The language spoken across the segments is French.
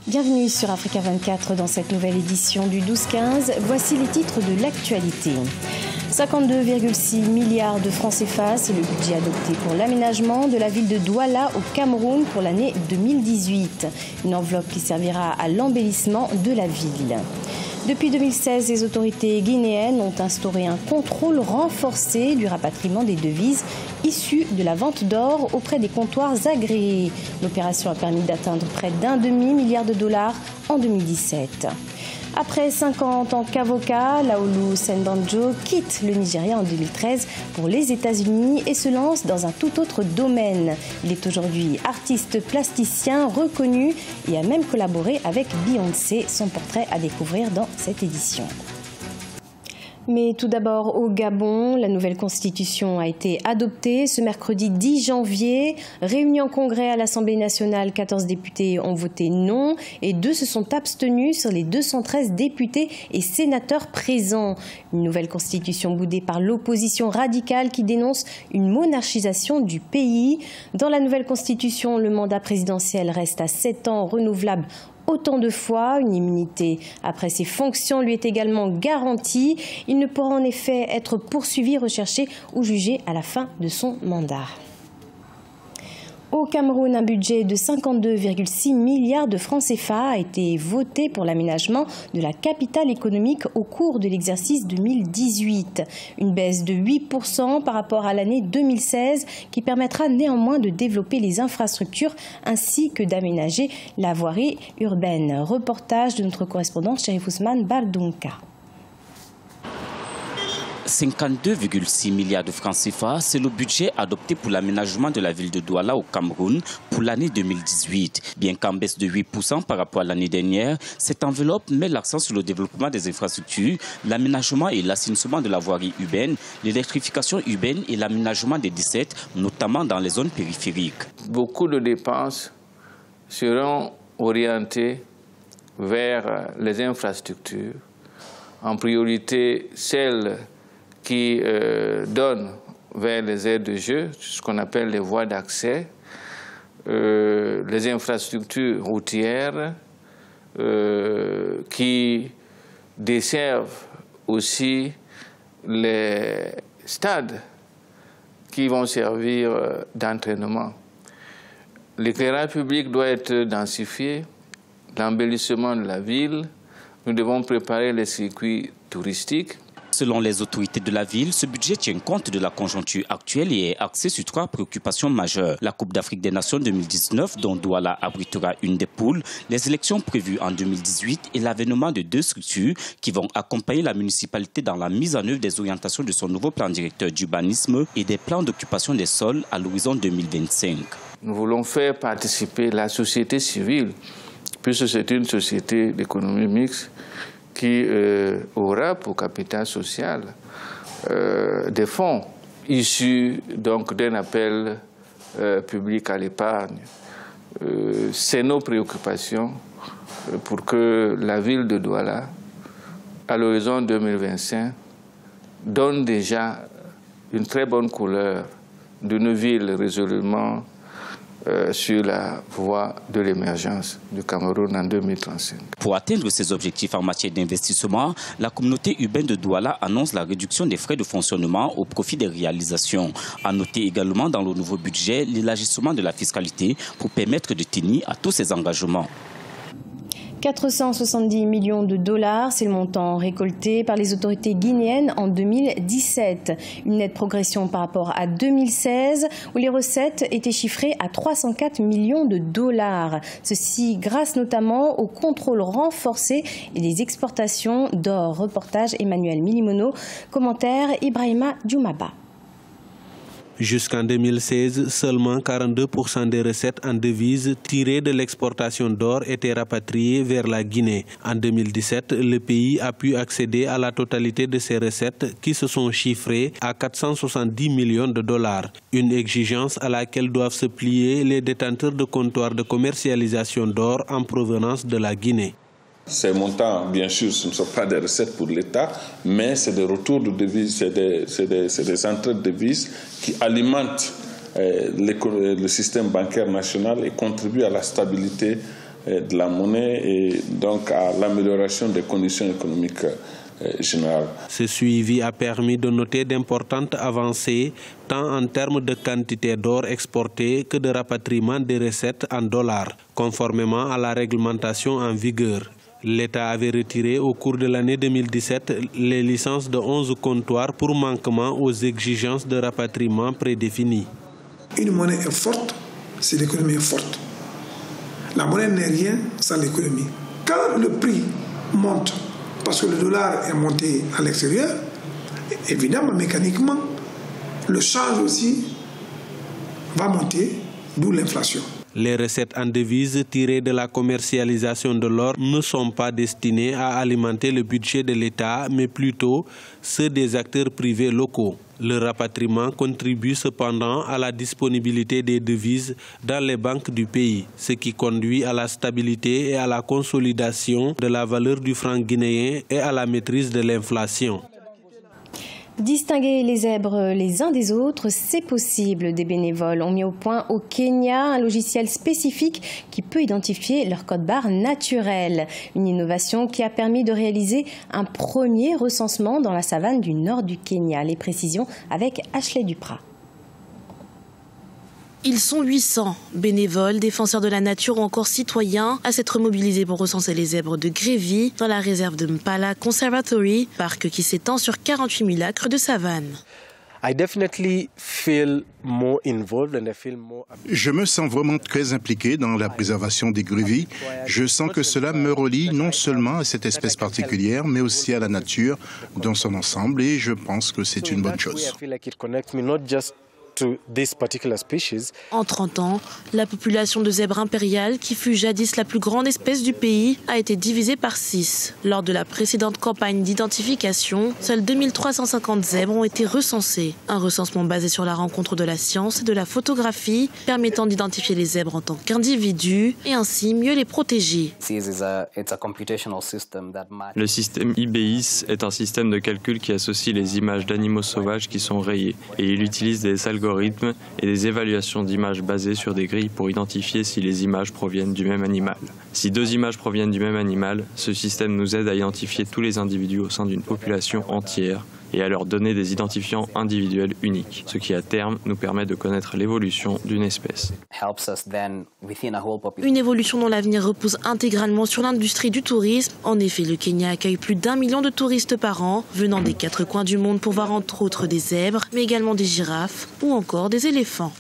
Bienvenue sur Africa 24 dans cette nouvelle édition du 12-15. Voici les titres de l'actualité. 52,6 milliards de francs CFA, c'est le budget adopté pour l'aménagement de la ville de Douala au Cameroun pour l'année 2018. Une enveloppe qui servira à l'embellissement de la ville. Depuis 2016, les autorités guinéennes ont instauré un contrôle renforcé du rapatriement des devises issues de la vente d'or auprès des comptoirs agréés. L'opération a permis d'atteindre près d'1 demi-milliard de dollars en 2017. Après 5 ans en tant qu'avocat, Laolu Senbanjo quitte le Nigeria en 2013 pour les États-Unis et se lance dans un tout autre domaine. Il est aujourd'hui artiste plasticien reconnu et a même collaboré avec Beyoncé. Son portrait à découvrir dans cette édition. Mais tout d'abord au Gabon, la nouvelle constitution a été adoptée ce mercredi 10 janvier. Réunis en congrès à l'Assemblée nationale, 14 députés ont voté non et 2 se sont abstenus sur les 213 députés et sénateurs présents. Une nouvelle constitution boudée par l'opposition radicale qui dénonce une monarchisation du pays. Dans la nouvelle constitution, le mandat présidentiel reste à 7 ans renouvelable autant de fois. Une immunité après ses fonctions lui est également garantie. Il ne pourra en effet être poursuivi, recherché ou jugé à la fin de son mandat. Au Cameroun, un budget de 52,6 milliards de francs CFA a été voté pour l'aménagement de la capitale économique au cours de l'exercice 2018. Une baisse de 8% par rapport à l'année 2016 qui permettra néanmoins de développer les infrastructures ainsi que d'aménager la voirie urbaine. Reportage de notre correspondant Chérif Ousmane Bardunka. 52,6 milliards de francs CFA, c'est le budget adopté pour l'aménagement de la ville de Douala au Cameroun pour l'année 2018. Bien qu'en baisse de 8% par rapport à l'année dernière, cette enveloppe met l'accent sur le développement des infrastructures, l'aménagement et l'assainissement de la voirie urbaine, l'électrification urbaine et l'aménagement des 17, notamment dans les zones périphériques. Beaucoup de dépenses seront orientées vers les infrastructures, en priorité celles qui donnent vers les aires de jeu, ce qu'on appelle les voies d'accès, les infrastructures routières qui desservent aussi les stades qui vont servir d'entraînement. L'éclairage public doit être densifié, l'embellissement de la ville, nous devons préparer les circuits touristiques. Selon les autorités de la ville, ce budget tient compte de la conjoncture actuelle et est axé sur 3 préoccupations majeures. La Coupe d'Afrique des Nations 2019, dont Douala abritera une des poules, les élections prévues en 2018 et l'avènement de 2 structures qui vont accompagner la municipalité dans la mise en œuvre des orientations de son nouveau plan directeur d'urbanisme et des plans d'occupation des sols à l'horizon 2025. Nous voulons faire participer la société civile, puisque c'est une société d'économie mixte, qui aura pour capital social des fonds issus d'un appel public à l'épargne. C'est nos préoccupations pour que la ville de Douala, à l'horizon 2025, donne déjà une très bonne couleur d'une ville résolument sur la voie de l'émergence du Cameroun en 2035. Pour atteindre ces objectifs en matière d'investissement, la communauté urbaine de Douala annonce la réduction des frais de fonctionnement au profit des réalisations. À noter également dans le nouveau budget l'élargissement de la fiscalité pour permettre de tenir à tous ces engagements. 470 millions de dollars, c'est le montant récolté par les autorités guinéennes en 2017. Une nette progression par rapport à 2016, où les recettes étaient chiffrées à 304 millions de dollars. Ceci grâce notamment au contrôle renforcé et des exportations d'or. Reportage Emmanuel Milimono, commentaire Ibrahima Djoumaba. Jusqu'en 2016, seulement 42% des recettes en devises tirées de l'exportation d'or étaient rapatriées vers la Guinée. En 2017, le pays a pu accéder à la totalité de ces recettes qui se sont chiffrées à 470 millions de dollars. Une exigence à laquelle doivent se plier les détenteurs de comptoirs de commercialisation d'or en provenance de la Guinée. Ces montants, bien sûr, ce ne sont pas des recettes pour l'État, mais c'est des retours de devises, c'est des entrées de devises qui alimentent le système bancaire national et contribuent à la stabilité de la monnaie et donc à l'amélioration des conditions économiques générales. Ce suivi a permis de noter d'importantes avancées, tant en termes de quantité d'or exporté que de rapatriement des recettes en dollars, conformément à la réglementation en vigueur. L'État avait retiré au cours de l'année 2017 les licences de 11 comptoirs pour manquement aux exigences de rapatriement prédéfinies. Une monnaie est forte, c'est l'économie est forte. La monnaie n'est rien sans l'économie. Quand le prix monte, parce que le dollar est monté à l'extérieur, évidemment, mécaniquement, le change aussi va monter, d'où l'inflation. Les recettes en devises tirées de la commercialisation de l'or ne sont pas destinées à alimenter le budget de l'État, mais plutôt ceux des acteurs privés locaux. Le rapatriement contribue cependant à la disponibilité des devises dans les banques du pays, ce qui conduit à la stabilité et à la consolidation de la valeur du franc guinéen et à la maîtrise de l'inflation. Distinguer les zèbres les uns des autres, c'est possible. Des bénévoles ont mis au point au Kenya un logiciel spécifique qui peut identifier leur code-barre naturel. Une innovation qui a permis de réaliser un premier recensement dans la savane du nord du Kenya. Les précisions avec Ashley Duprat. Ils sont 800, bénévoles, défenseurs de la nature ou encore citoyens, à s'être mobilisés pour recenser les zèbres de Grévy dans la réserve de Mpala Conservatory, parc qui s'étend sur 48 000 acres de savane. Je me sens vraiment très impliqué dans la préservation des Grévy. Je sens que cela me relie non seulement à cette espèce particulière, mais aussi à la nature dans son ensemble, et je pense que c'est une bonne chose. En 30 ans, la population de zèbres impériales, qui fut jadis la plus grande espèce du pays, a été divisée par 6. Lors de la précédente campagne d'identification, seuls 2350 zèbres ont été recensés. Un recensement basé sur la rencontre de la science et de la photographie, permettant d'identifier les zèbres en tant qu'individus et ainsi mieux les protéger. Le système IBIS est un système de calcul qui associe les images d'animaux sauvages qui sont rayées, et il utilise des algorithmes et des évaluations d'images basées sur des grilles pour identifier si les images proviennent du même animal. Si 2 images proviennent du même animal, ce système nous aide à identifier tous les individus au sein d'une population entière et à leur donner des identifiants individuels uniques, ce qui à terme nous permet de connaître l'évolution d'une espèce. Une évolution dont l'avenir repose intégralement sur l'industrie du tourisme. En effet, le Kenya accueille plus d'1 million de touristes par an, venant des 4 coins du monde pour voir entre autres des zèbres, mais également des girafes ou encore des éléphants.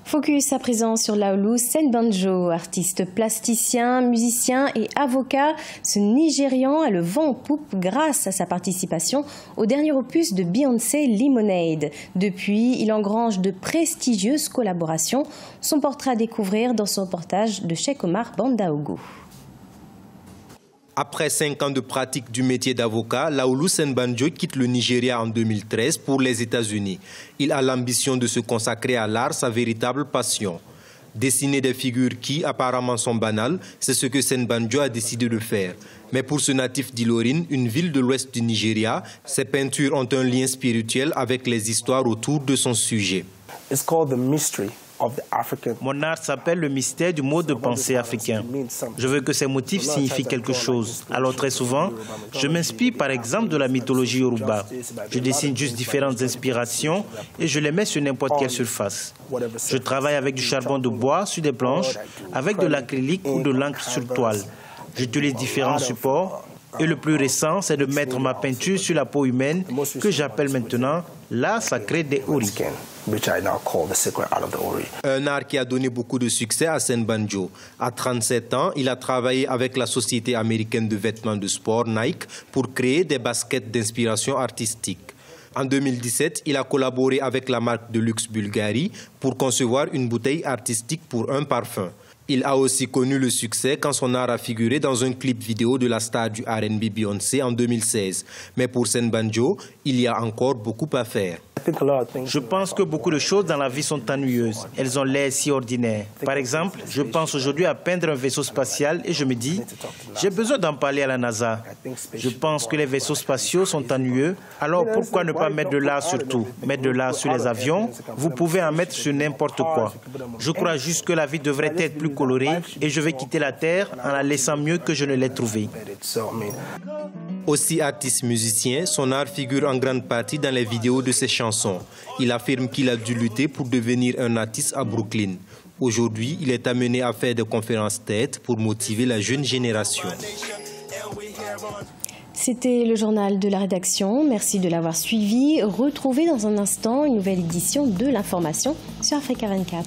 Focus à présent sur Laolu Senbanjo, artiste plasticien, musicien et avocat. Ce Nigérian a le vent en poupe grâce à sa participation au dernier opus de Beyoncé, Lemonade. Depuis, il engrange de prestigieuses collaborations. Son portrait à découvrir dans son reportage de Cheikh Omar Bandaogo. Après 5 ans de pratique du métier d'avocat, Laolu Senbanjo quitte le Nigeria en 2013 pour les États-Unis. Il a l'ambition de se consacrer à l'art, sa véritable passion. Dessiner des figures qui, apparemment, sont banales, c'est ce que Senbanjo a décidé de faire. Mais pour ce natif d'Ilorin, une ville de l'ouest du Nigeria, ses peintures ont un lien spirituel avec les histoires autour de son sujet. Mon art s'appelle le mystère du mode de pensée africain. Je veux que ces motifs signifient quelque chose. Alors très souvent, je m'inspire par exemple de la mythologie Yoruba. Je dessine juste différentes inspirations et je les mets sur n'importe quelle surface. Je travaille avec du charbon de bois sur des planches, avec de l'acrylique ou de l'encre sur toile. J'utilise différents supports. Et le plus récent, c'est de mettre ma peinture sur la peau humaine, que j'appelle maintenant l'art sacré des Ori. Un art qui a donné beaucoup de succès à Senbanjo. À 37 ans, il a travaillé avec la société américaine de vêtements de sport Nike pour créer des baskets d'inspiration artistique. En 2017, il a collaboré avec la marque de luxe Bulgari pour concevoir une bouteille artistique pour un parfum. Il a aussi connu le succès quand son art a figuré dans un clip vidéo de la star du R&B Beyoncé en 2016. Mais pour Senbanjo, il y a encore beaucoup à faire. Je pense que beaucoup de choses dans la vie sont ennuyeuses. Elles ont l'air si ordinaires. Par exemple, je pense aujourd'hui à peindre un vaisseau spatial et je me dis, j'ai besoin d'en parler à la NASA. Je pense que les vaisseaux spatiaux sont ennuyeux, alors pourquoi ne pas mettre de l'art sur tout? Mettre de l'art sur les avions, vous pouvez en mettre sur n'importe quoi. Je crois juste que la vie devrait être plus colorée et je vais quitter la Terre en la laissant mieux que je ne l'ai trouvée. Aussi artiste musicien, son art figure en grande partie dans les vidéos de ses chansons. Il affirme qu'il a dû lutter pour devenir un artiste à Brooklyn. Aujourd'hui, il est amené à faire des conférences TED pour motiver la jeune génération. C'était le journal de la rédaction. Merci de l'avoir suivi. Retrouvez dans un instant une nouvelle édition de l'information sur Africa 24.